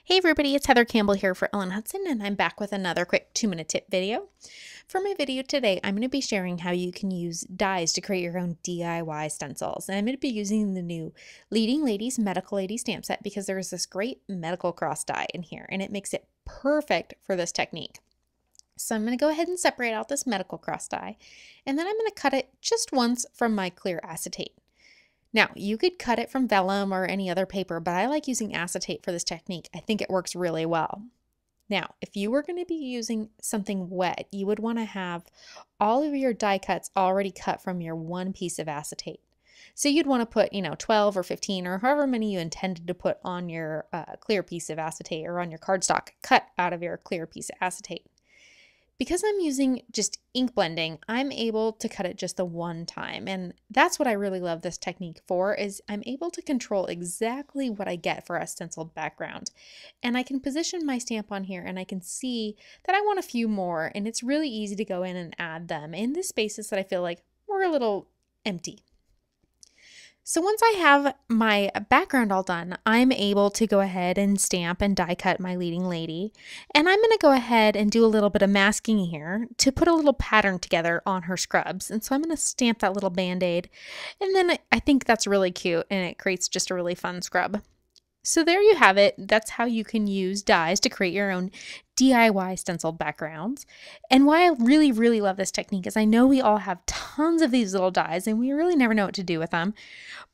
Hey everybody, it's Heather Campbell here for Ellen Hudson, and I'm back with another quick 2-minute tip video. For my video today, I'm going to be sharing how you can use dies to create your own DIY stencils. And I'm going to be using the new Leading Ladies Medical Lady stamp set because there's this great medical cross die in here, and it makes it perfect for this technique. So I'm going to go ahead and separate out this medical cross die, and then I'm going to cut it just once from my clear acetate. Now, you could cut it from vellum or any other paper, but I like using acetate for this technique. I think it works really well. Now, if you were going to be using something wet, you would want to have all of your die cuts already cut from your one piece of acetate. So you'd want to put, 12 or 15 or however many you intended to put on your clear piece of acetate or on your cardstock cut out of your clear piece of acetate. Because I'm using just ink blending, I'm able to cut it just the one time. And that's what I really love this technique for, is I'm able to control exactly what I get for a stenciled background. And I can position my stamp on here and I can see that I want a few more, and it's really easy to go in and add them in the spaces that I feel like were a little empty. So once I have my background all done, I'm able to go ahead and stamp and die cut my leading lady. And I'm going to go ahead and do a little bit of masking here to put a little pattern together on her scrubs. And so I'm going to stamp that little band-aid. And then I think that's really cute, and it creates just a really fun scrub. So there you have it. That's how you can use dies to create your own DIY stenciled backgrounds. And why I really, really love this technique is I know we all have tons of these little dies and we really never know what to do with them.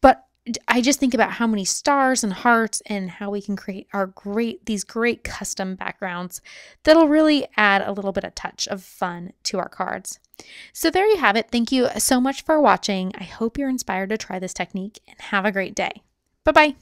But I just think about how many stars and hearts and how we can create these great custom backgrounds that'll really add a little bit of touch of fun to our cards. So there you have it. Thank you so much for watching. I hope you're inspired to try this technique, and have a great day. Bye-bye.